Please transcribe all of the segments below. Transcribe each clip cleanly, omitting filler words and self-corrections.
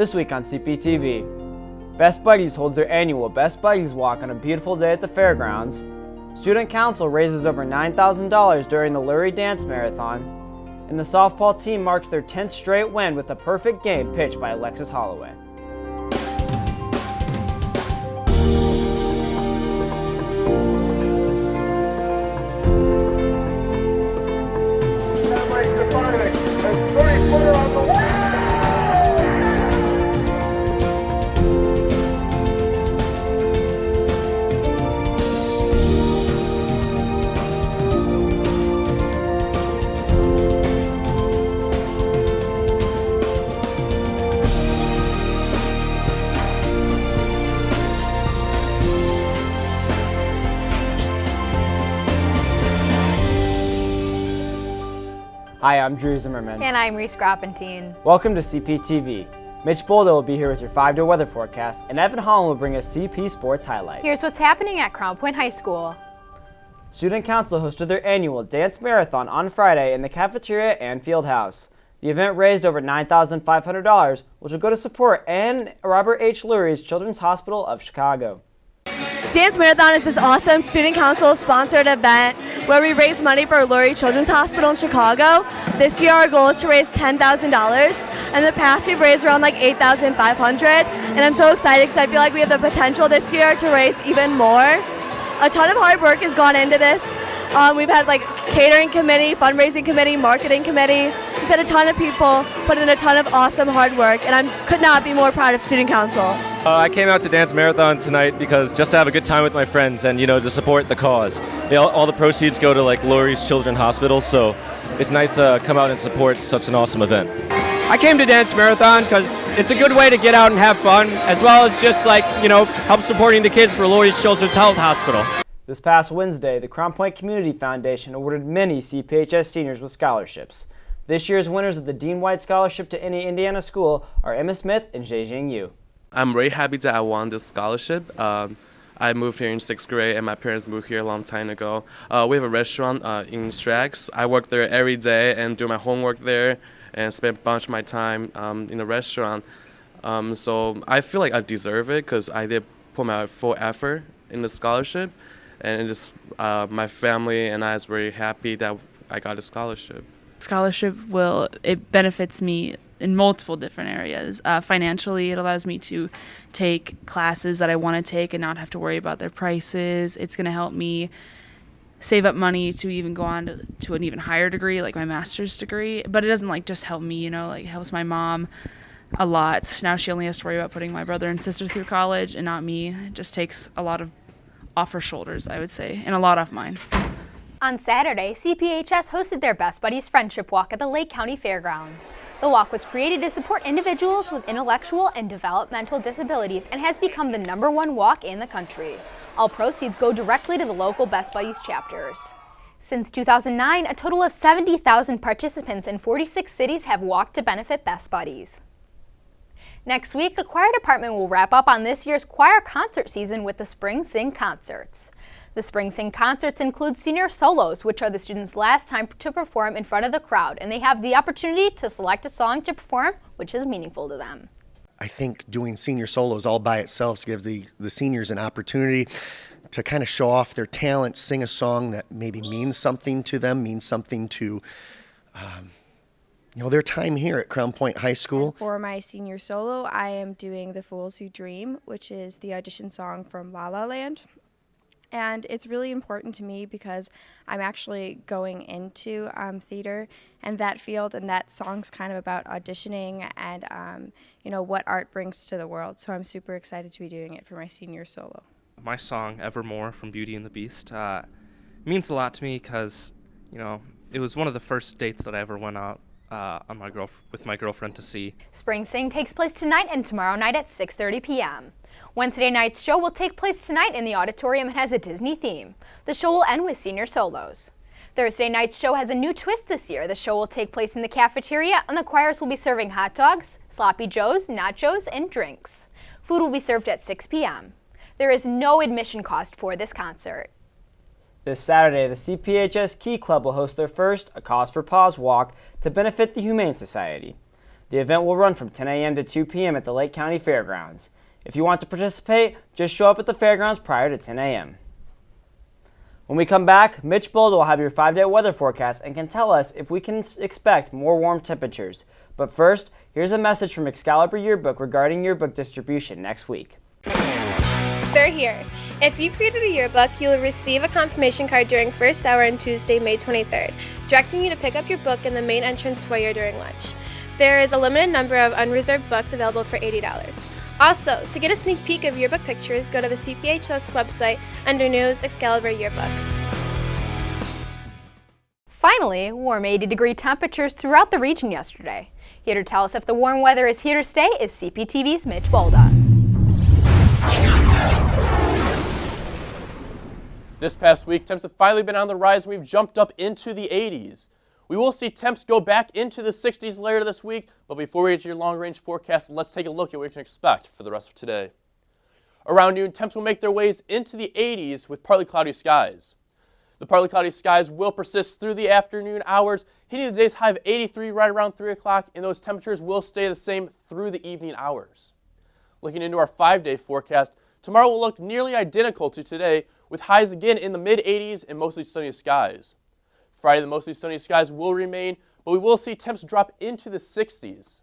This week on CPTV, Best Buddies holds their annual Best Buddies Walk on a beautiful day at the fairgrounds. Student Council raises over $9,000 during the Lurie Dance Marathon. And the softball team marks their 10th straight win with a perfect game pitched by Alexis Holloway. Hi, I'm Drew Zimmerman. And I'm Reese Grappentine. Welcome to CPTV. Mitch Boldo will be here with your 5-day weather forecast, and Evan Holland will bring us CP Sports highlights. Here's what's happening at Crown Point High School. Student Council hosted their annual Dance Marathon on Friday in the cafeteria and field house. The event raised over $9,500, which will go to support Ann Robert H. Lurie's Children's Hospital of Chicago. Dance Marathon is this awesome Student Council sponsored event where we raise money for Lurie Children's Hospital in Chicago. This year our goal is to raise $10,000. In the past we've raised around like $8,500, and I'm so excited because I feel like we have the potential this year to raise even more. A ton of hard work has gone into this. We've had like catering committee, fundraising committee, marketing committee. We've had a ton of people put in a ton of awesome hard work, and I could not be more proud of Student Council. I came out to Dance Marathon tonight because just to have a good time with my friends and, to support the cause. All the proceeds go to like Lurie's Children's Hospital, so it's nice to come out and support such an awesome event. I came to Dance Marathon because it's a good way to get out and have fun, as well as just help supporting the kids for Lurie's Children's Health Hospital. This past Wednesday, the Crown Point Community Foundation awarded many CPHS seniors with scholarships. This year's winners of the Dean White Scholarship to any Indiana school are Emma Smith and Zhejiang Yu. I'm very happy that I won this scholarship. I moved here in 6th grade and my parents moved here a long time ago. We have a restaurant in Strax. I work there every day and do my homework there and spend a bunch of my time in the restaurant. So I feel like I deserve it because I did put my full effort in the scholarship, and my family and I is very happy that I got a scholarship. Scholarship it benefits me in multiple different areas. Financially, it allows me to take classes that I want to take and not have to worry about their prices. It's going to help me save up money to even go on to an even higher degree, like my master's degree. But it doesn't just help me, it helps my mom a lot. Now she only has to worry about putting my brother and sister through college and not me. It just takes a lot of off her shoulders, I would say, and a lot off mine. On Saturday, CPHS hosted their Best Buddies Friendship Walk at the Lake County Fairgrounds. The walk was created to support individuals with intellectual and developmental disabilities and has become the #1 walk in the country. All proceeds go directly to the local Best Buddies chapters. Since 2009, a total of 70,000 participants in 46 cities have walked to benefit Best Buddies. Next week, the choir department will wrap up on this year's choir concert season with the Spring Sing Concerts. The Spring Sing Concerts include senior solos, which are the students' last time to perform in front of the crowd, and they have the opportunity to select a song to perform, which is meaningful to them. I think doing senior solos all by itself gives the seniors an opportunity to kind of show off their talent, sing a song that maybe means something to them, means something to their time here at Crown Point High School. For my senior solo, I am doing The Fools Who Dream, which is the audition song from La La Land. And it's really important to me because I'm actually going into theater and that field, and that song's kind of about auditioning and what art brings to the world. So I'm super excited to be doing it for my senior solo. My song Evermore from Beauty and the Beast means a lot to me because it was one of the first dates that I ever went out with my girlfriend to see. Spring Sing takes place tonight and tomorrow night at 6:30 p.m. Wednesday night's show will take place tonight in the auditorium and has a Disney theme. The show will end with senior solos. Thursday night's show has a new twist this year. The show will take place in the cafeteria, and the choirs will be serving hot dogs, sloppy joes, nachos, and drinks. Food will be served at 6 p.m. There is no admission cost for this concert. This Saturday, the CPHS Key Club will host their first A Cause for Pause walk to benefit the Humane Society. The event will run from 10 a.m. to 2 p.m. at the Lake County Fairgrounds. If you want to participate, just show up at the fairgrounds prior to 10 a.m. When we come back, Mitch Bold will have your 5-day weather forecast and can tell us if we can expect more warm temperatures. But first, here's a message from Excalibur Yearbook regarding yearbook distribution next week. They're here. If you created a yearbook, you will receive a confirmation card during first hour on Tuesday, May 23rd, directing you to pick up your book in the main entrance foyer during lunch. There is a limited number of unreserved books available for $80. Also, to get a sneak peek of yearbook pictures, go to the CPHS website under News Excalibur Yearbook. Finally, warm 80-degree temperatures throughout the region yesterday. Here to tell us if the warm weather is here to stay is CPTV's Mitch Bolda. This past week, temps have finally been on the rise and we've jumped up into the 80s. We will see temps go back into the 60s later this week, but before we get to your long-range forecast, let's take a look at what you can expect for the rest of today. Around noon, temps will make their ways into the 80s with partly cloudy skies. The partly cloudy skies will persist through the afternoon hours, hitting the day's high of 83 right around 3 o'clock, and those temperatures will stay the same through the evening hours. Looking into our 5-day forecast, tomorrow will look nearly identical to today, with highs again in the mid-80s and mostly sunny skies. Friday, the mostly sunny skies will remain, but we will see temps drop into the 60s.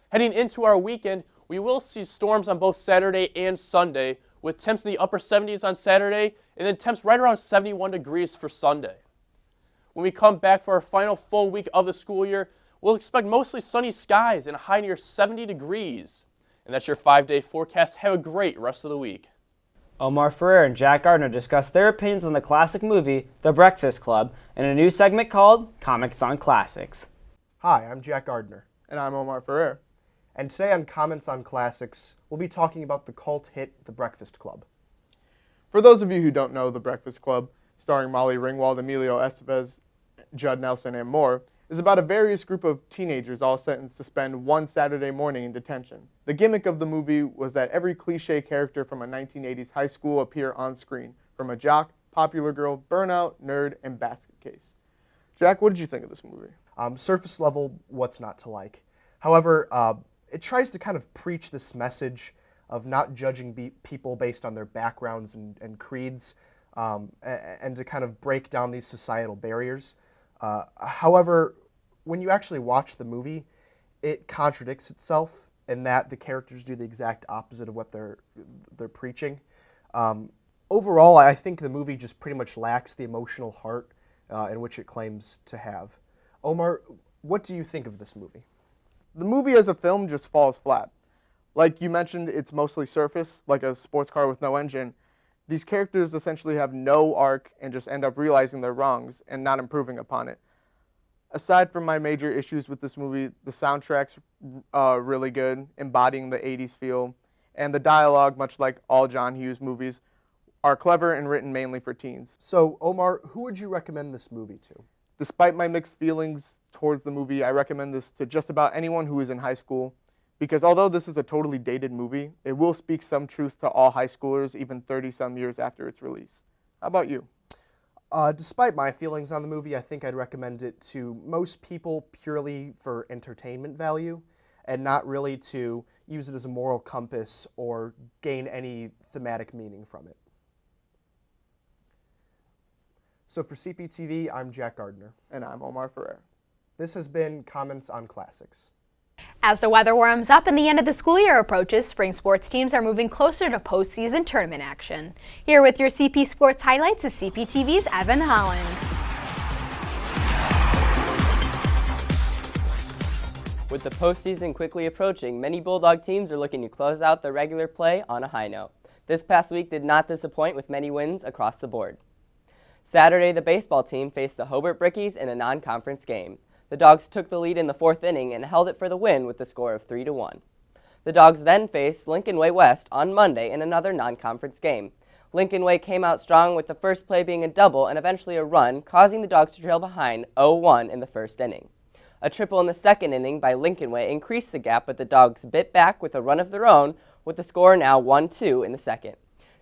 Heading into our weekend, we will see storms on both Saturday and Sunday, with temps in the upper 70s on Saturday, and then temps right around 71 degrees for Sunday. When we come back for our final full week of the school year, we'll expect mostly sunny skies and a high near 70 degrees. And that's your 5-day forecast. Have a great rest of the week. Omar Ferrer and Jack Gardner discuss their opinions on the classic movie, The Breakfast Club, in a new segment called Comments on Classics. Hi, I'm Jack Gardner. And I'm Omar Ferrer. And today on Comments on Classics, we'll be talking about the cult hit The Breakfast Club. For those of you who don't know, The Breakfast Club, starring Molly Ringwald, Emilio Estevez, Judd Nelson, and more, is about a various group of teenagers all sentenced to spend one Saturday morning in detention. The gimmick of the movie was that every cliche character from a 1980s high school appear on screen, from a jock, popular girl, burnout, nerd, and basket case. Jack, what did you think of this movie? Surface level, what's not to like? However, it tries to kind of preach this message of not judging people based on their backgrounds and creeds, and to kind of break down these societal barriers. However, when you actually watch the movie, it contradicts itself in that the characters do the exact opposite of what they're preaching. Overall, I think the movie just pretty much lacks the emotional heart in which it claims to have. Omar, what do you think of this movie? The movie as a film just falls flat. Like you mentioned, it's mostly surface, like a sports car with no engine. These characters essentially have no arc and just end up realizing their wrongs and not improving upon it. Aside from my major issues with this movie, the soundtrack's really good, embodying the 80s feel, and the dialogue, much like all John Hughes movies, are clever and written mainly for teens. So, Omar, who would you recommend this movie to? Despite my mixed feelings towards the movie, I recommend this to just about anyone who is in high school, because although this is a totally dated movie, it will speak some truth to all high schoolers even 30-some years after its release. How about you? Despite my feelings on the movie, I think I'd recommend it to most people purely for entertainment value and not really to use it as a moral compass or gain any thematic meaning from it. So for CPTV, I'm Jack Gardner. And I'm Omar Ferrer. This has been Comments on Classics. As the weather warms up and the end of the school year approaches, spring sports teams are moving closer to postseason tournament action. Here with your CP Sports highlights is CPTV's Evan Holland. With the postseason quickly approaching, many Bulldog teams are looking to close out their regular play on a high note. This past week did not disappoint with many wins across the board. Saturday, the baseball team faced the Hobart Brickies in a non-conference game. The Dogs took the lead in the 4th inning and held it for the win with the score of 3-1. The Dogs then faced Lincoln Way West on Monday in another non-conference game. Lincoln Way came out strong with the first play being a double and eventually a run, causing the Dogs to trail behind 0-1 in the 1st inning. A triple in the 2nd inning by Lincoln Way increased the gap, but the Dogs bit back with a run of their own, with the score now 1-2 in the 2nd.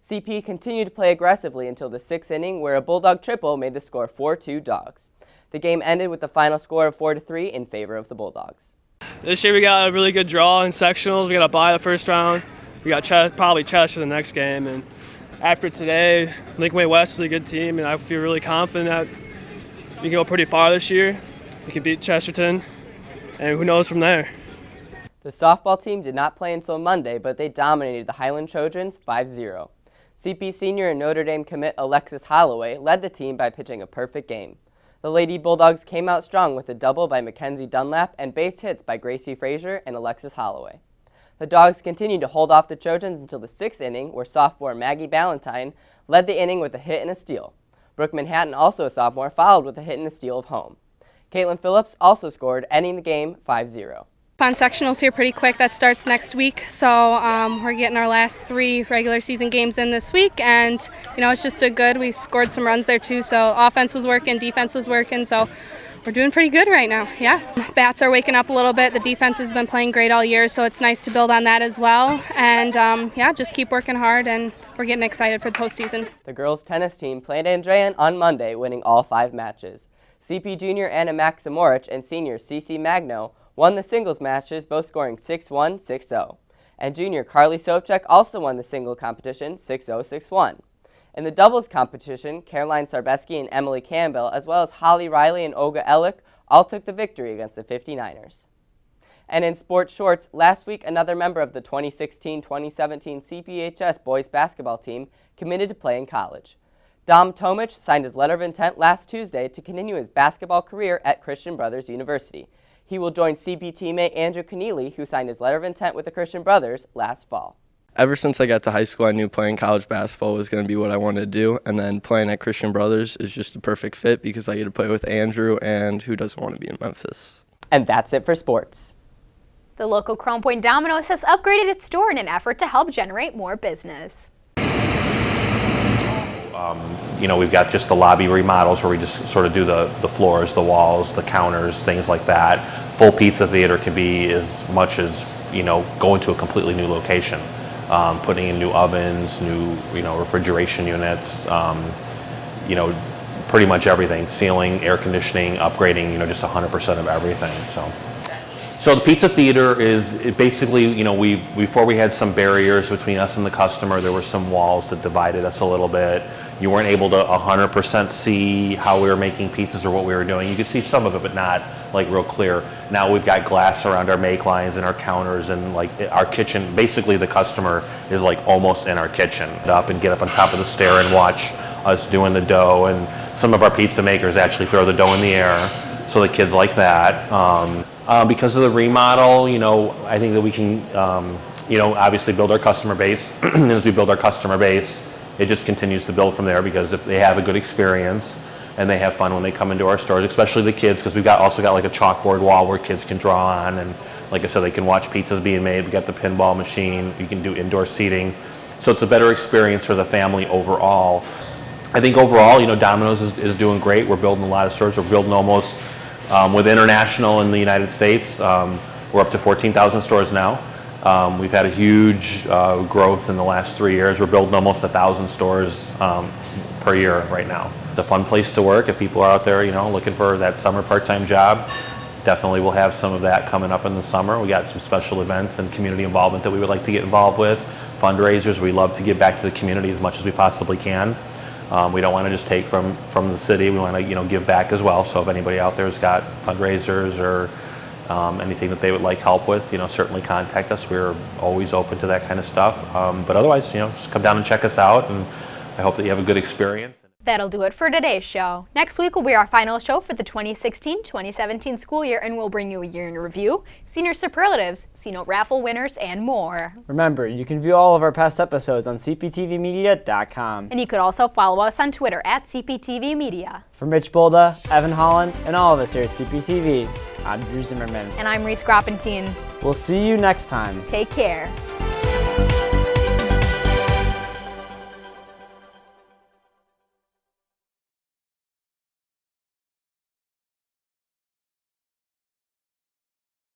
CP continued to play aggressively until the 6th inning, where a Bulldog triple made the score 4-2 Dogs. The game ended with the final score of 4-3 in favor of the Bulldogs. This year we got a really good draw in sectionals. We got a bye the first round. We got probably Chester the next game. And after today, Lincoln Way West is a good team, and I feel really confident that we can go pretty far this year. We can beat Chesterton, and who knows from there. The softball team did not play until Monday, but they dominated the Highland Trojans 5-0. CP senior and Notre Dame commit Alexis Holloway led the team by pitching a perfect game. The Lady Bulldogs came out strong with a double by Mackenzie Dunlap and base hits by Gracie Frazier and Alexis Holloway. The Dogs continued to hold off the Trojans until the 6th inning, where sophomore Maggie Ballantyne led the inning with a hit and a steal. Brooke Manhattan, also a sophomore, followed with a hit and a steal of home. Caitlin Phillips also scored, ending the game 5-0. On sectionals here pretty quick. That starts next week, so we're getting our last 3 regular season games in this week, and it's just we scored some runs there too, so offense was working, defense was working, so we're doing pretty good right now. Yeah, bats are waking up a little bit. The defense has been playing great all year, so it's nice to build on that as well, and just keep working hard, and we're getting excited for the postseason. The girls tennis team played Andrean on Monday, winning all 5 matches. CP junior Anna Maximorich and senior Cece Magno won the singles matches, both scoring 6-1, 6-0. And junior Carly Sobchak also won the single competition 6-0, 6-1. In the doubles competition, Caroline Sarbeski and Emily Campbell, as well as Holly Riley and Olga Ellick, all took the victory against the 59ers. And in sports shorts, last week another member of the 2016-2017 CPHS boys basketball team committed to play in college. Dom Tomic signed his letter of intent last Tuesday to continue his basketball career at Christian Brothers University. He will join CP teammate Andrew Keneally, who signed his letter of intent with the Christian Brothers last fall. Ever since I got to high school, I knew playing college basketball was going to be what I wanted to do, and then playing at Christian Brothers is just a perfect fit because I get to play with Andrew, and who doesn't want to be in Memphis? And that's it for sports. The local Crown Point Domino's has upgraded its store in an effort to help generate more business. We've got just the lobby remodels where we just sort of do the floors, the walls, the counters, things like that. Full pizza theater can be as much as, going to a completely new location. Putting in new ovens, new, refrigeration units, pretty much everything. Ceiling, air conditioning, upgrading, just 100% of everything. So the pizza theater is basically, before we had some barriers between us and the customer, there were some walls that divided us a little bit. You weren't able to 100% see how we were making pizzas or what we were doing. You could see some of it, but not real clear. Now we've got glass around our make lines and our counters and our kitchen. Basically the customer is almost in our kitchen. Get up on top of the stair and watch us doing the dough. And some of our pizza makers actually throw the dough in the air. So the kids like that. Because of the remodel, I think that we can, obviously build our customer base. And as we build our customer base, it just continues to build from there, because if they have a good experience and they have fun when they come into our stores, especially the kids, because we've also got a chalkboard wall where kids can draw on, and like I said, they can watch pizzas being made. We got the pinball machine. You can do indoor seating. So it's a better experience for the family overall. I think overall, Domino's is doing great. We're building a lot of stores. We're building almost, with international in the United States, we're up to 14,000 stores now. We've had a huge growth in the last 3 years. We're building almost 1,000 stores per year right now. It's a fun place to work. If people are out there, looking for that summer part-time job, definitely we'll have some of that coming up in the summer. We got some special events and community involvement that we would like to get involved with. Fundraisers, we love to give back to the community as much as we possibly can. We don't want to just take from the city. We want to give back as well. So if anybody out there has got fundraisers or anything that they would like help with, certainly contact us. We're always open to that kind of stuff. But otherwise, just come down and check us out, and I hope that you have a good experience. That'll do it for today's show. Next week will be our final show for the 2016-2017 school year, and we'll bring you a year in review, senior superlatives, C-Note raffle winners, and more. Remember, you can view all of our past episodes on cptvmedia.com. And you could also follow us on Twitter at CPTVmedia. For Mitch Bolda, Evan Holland, and all of us here at CPTV, I'm Drew Zimmerman. And I'm Reese Groppentine. We'll see you next time. Take care.